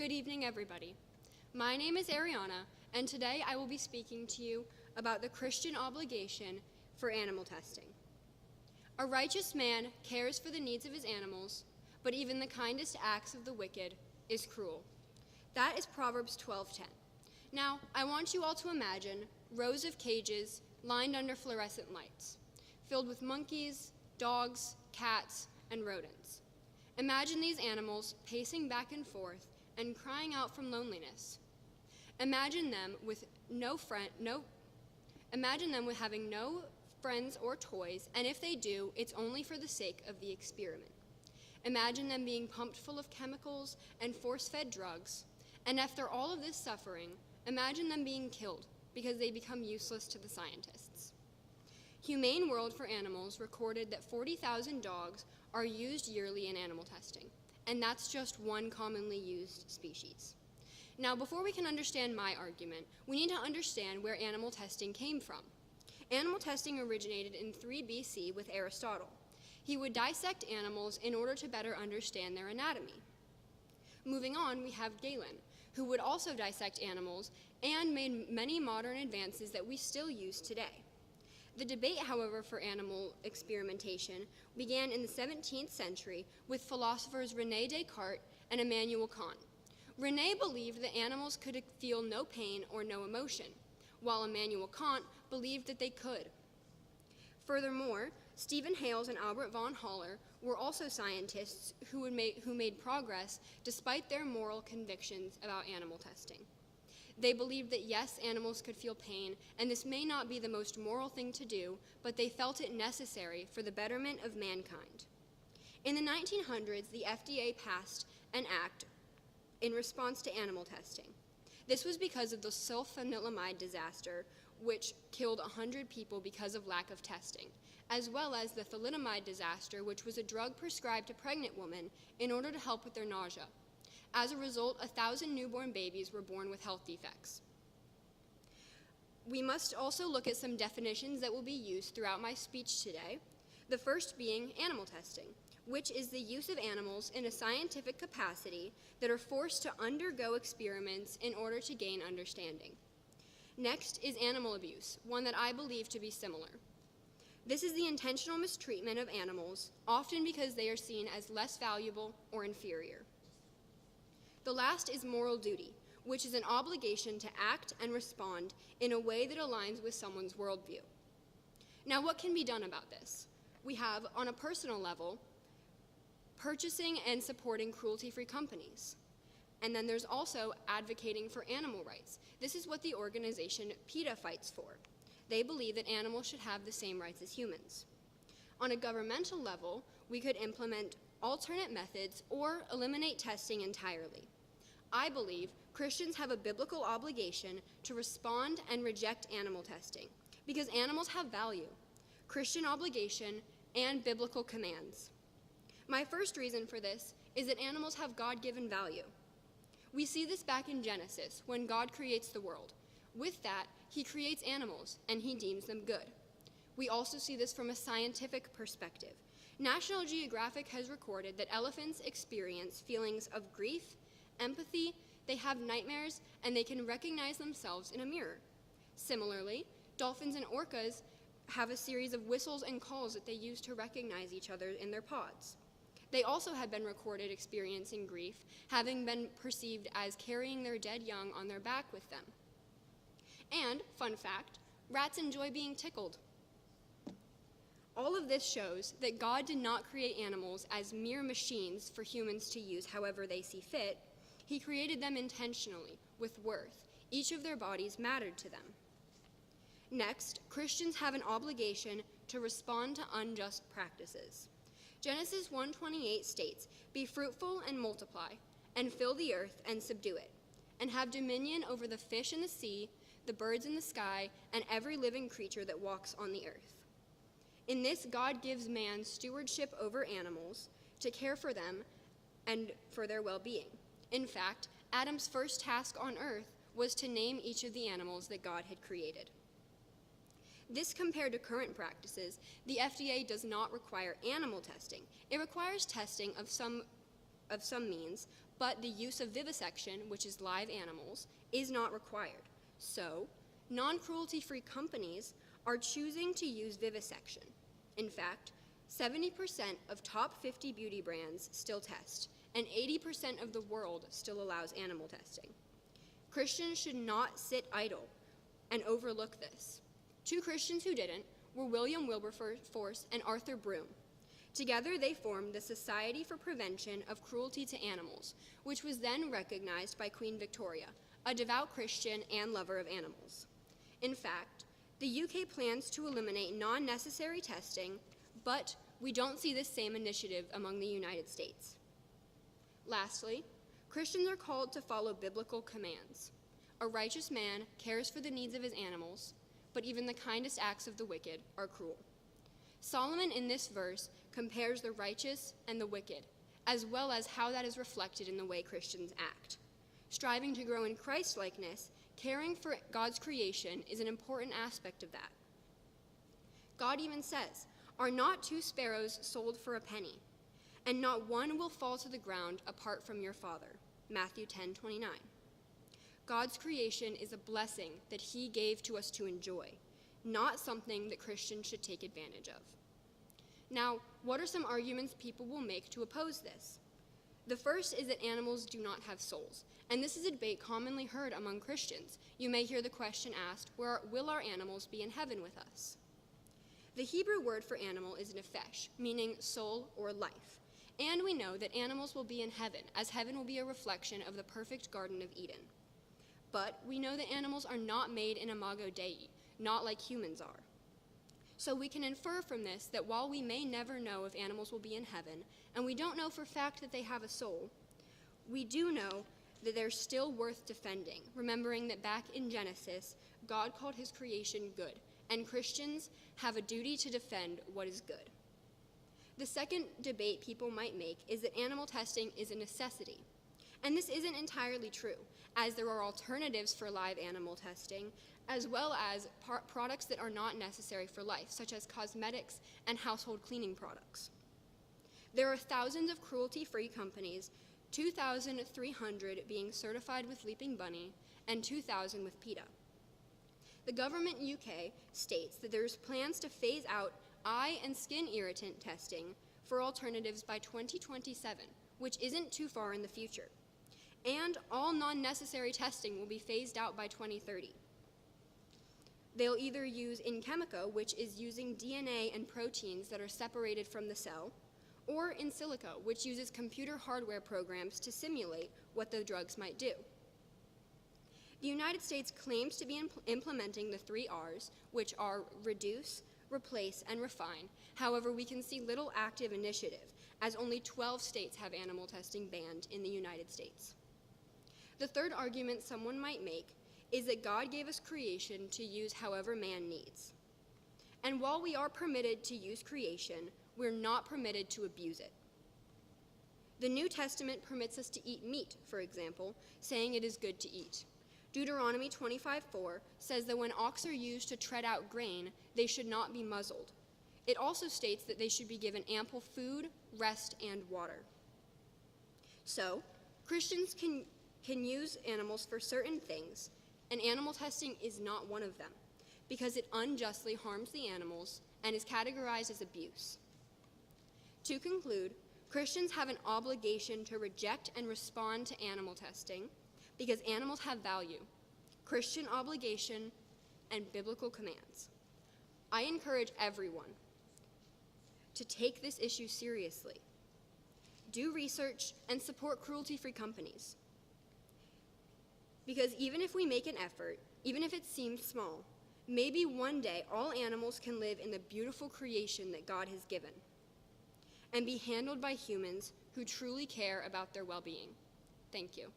Good evening, everybody. My name is Arianna, and today I will be speaking to you about the Christian obligation for animal testing. A righteous man cares for the needs of his animals, but even the kindest acts of the wicked is cruel. That is Proverbs 12:10. Now, I want you all to imagine rows of cages lined under fluorescent lights, filled with monkeys, dogs, cats, and rodents. Imagine these animals pacing back and forth and crying out from loneliness. Imagine them with having no friends or toys, and if they do, it's only for the sake of the experiment. Imagine them being pumped full of chemicals and force-fed drugs, and after all of this suffering, imagine them being killed because they become useless to the scientists. Humane World for Animals recorded that 40,000 dogs are used yearly in animal testing, and that's just one commonly used species. Now, before we can understand my argument, we need to understand where animal testing came from. Animal testing originated in 3 BC with Aristotle. He would dissect animals in order to better understand their anatomy. Moving on, we have Galen, who would also dissect animals and made many modern advances that we still use today. The debate, however, for animal experimentation began in the 17th century with philosophers René Descartes and Immanuel Kant. René believed that animals could feel no pain or no emotion, while Immanuel Kant believed that they could. Furthermore, Stephen Hales and Albert von Haller were also scientists who made progress despite their moral convictions about animal testing. They believed that yes, animals could feel pain, and this may not be the most moral thing to do, but they felt it necessary for the betterment of mankind. In the 1900s, the FDA passed an act in response to animal testing. This was because of the sulfanilamide disaster, which killed 100 people because of lack of testing, as well as the thalidomide disaster, which was a drug prescribed to pregnant women in order to help with their nausea. As a result, 1,000 newborn babies were born with health defects. We must also look at some definitions that will be used throughout my speech today, the first being animal testing, which is the use of animals in a scientific capacity that are forced to undergo experiments in order to gain understanding. Next is animal abuse, one that I believe to be similar. This is the intentional mistreatment of animals, often because they are seen as less valuable or inferior. The last is moral duty, which is an obligation to act and respond in a way that aligns with someone's worldview. Now, what can be done about this? We have, on a personal level, purchasing and supporting cruelty-free companies. And then there's also advocating for animal rights. This is what the organization PETA fights for. They believe that animals should have the same rights as humans. On a governmental level, we could implement alternate methods or eliminate testing entirely. I believe Christians have a biblical obligation to respond and reject animal testing because animals have value, Christian obligation, and biblical commands. My first reason for this is that animals have God-given value. We see this back in Genesis when God creates the world. With that, he creates animals and he deems them good. We also see this from a scientific perspective. National Geographic has recorded that elephants experience feelings of grief, empathy, they have nightmares, and they can recognize themselves in a mirror. Similarly, dolphins and orcas have a series of whistles and calls that they use to recognize each other in their pods. They also have been recorded experiencing grief, having been perceived as carrying their dead young on their back with them. And, fun fact, rats enjoy being tickled. All of this shows that God did not create animals as mere machines for humans to use however they see fit. He created them intentionally, with worth. Each of their bodies mattered to them. Next, Christians have an obligation to respond to unjust practices. Genesis 1:28 states, "Be fruitful and multiply, and fill the earth and subdue it, and have dominion over the fish in the sea, the birds in the sky, and every living creature that walks on the earth." In this, God gives man stewardship over animals to care for them and for their well-being. In fact, Adam's first task on earth was to name each of the animals that God had created. This compared to current practices, the FDA does not require animal testing. It requires testing of some means, but the use of vivisection, which is live animals, is not required. So, non-cruelty-free companies are choosing to use vivisection. In fact, 70% of top 50 beauty brands still test, and 80% of the world still allows animal testing. Christians should not sit idle and overlook this. Two Christians who didn't were William Wilberforce and Arthur Broom. Together they formed the Society for Prevention of Cruelty to Animals, which was then recognized by Queen Victoria, a devout Christian and lover of animals. In fact, the UK plans to eliminate non-necessary testing, but we don't see this same initiative among the United States. Lastly, Christians are called to follow biblical commands. A righteous man cares for the needs of his animals, but even the kindest acts of the wicked are cruel. Solomon in this verse compares the righteous and the wicked, as well as how that is reflected in the way Christians act. Striving to grow in Christ-likeness, caring for God's creation is an important aspect of that. God even says, "Are not two sparrows sold for a penny? And not one will fall to the ground apart from your Father." Matthew 10:29. God's creation is a blessing that he gave to us to enjoy, not something that Christians should take advantage of. Now, what are some arguments people will make to oppose this? The first is that animals do not have souls, and this is a debate commonly heard among Christians. You may hear the question asked, will our animals be in heaven with us? The Hebrew word for animal is nephesh, meaning soul or life. And we know that animals will be in heaven, as heaven will be a reflection of the perfect Garden of Eden. But we know that animals are not made in imago Dei, not like humans are. So we can infer from this that while we may never know if animals will be in heaven, and we don't know for fact that they have a soul, we do know that they're still worth defending, remembering that back in Genesis, God called his creation good, and Christians have a duty to defend what is good. The second debate people might make is that animal testing is a necessity. And this isn't entirely true, as there are alternatives for live animal testing, as well as products that are not necessary for life, such as cosmetics and household cleaning products. There are thousands of cruelty-free companies, 2,300 being certified with Leaping Bunny, and 2,000 with PETA. The government UK states that there's plans to phase out eye and skin irritant testing for alternatives by 2027, which isn't too far in the future. And all non-necessary testing will be phased out by 2030. They'll either use in chemico, which is using DNA and proteins that are separated from the cell, or in silico, which uses computer hardware programs to simulate what the drugs might do. The United States claims to be implementing the 3 Rs, which are reduce, replace, and refine. However, we can see little active initiative, as only 12 states have animal testing banned in the United States. The third argument someone might make is that God gave us creation to use however man needs. And while we are permitted to use creation, we're not permitted to abuse it. The New Testament permits us to eat meat, for example, saying it is good to eat. Deuteronomy 25:4 says that when ox are used to tread out grain, they should not be muzzled. It also states that they should be given ample food, rest, and water. So, Christians can use animals for certain things, and animal testing is not one of them, because it unjustly harms the animals and is categorized as abuse. To conclude, Christians have an obligation to reject and respond to animal testing because animals have value, Christian obligation, and biblical commands. I encourage everyone to take this issue seriously. Do research and support cruelty-free companies. Because even if we make an effort, even if it seems small, maybe one day all animals can live in the beautiful creation that God has given and be handled by humans who truly care about their well-being. Thank you.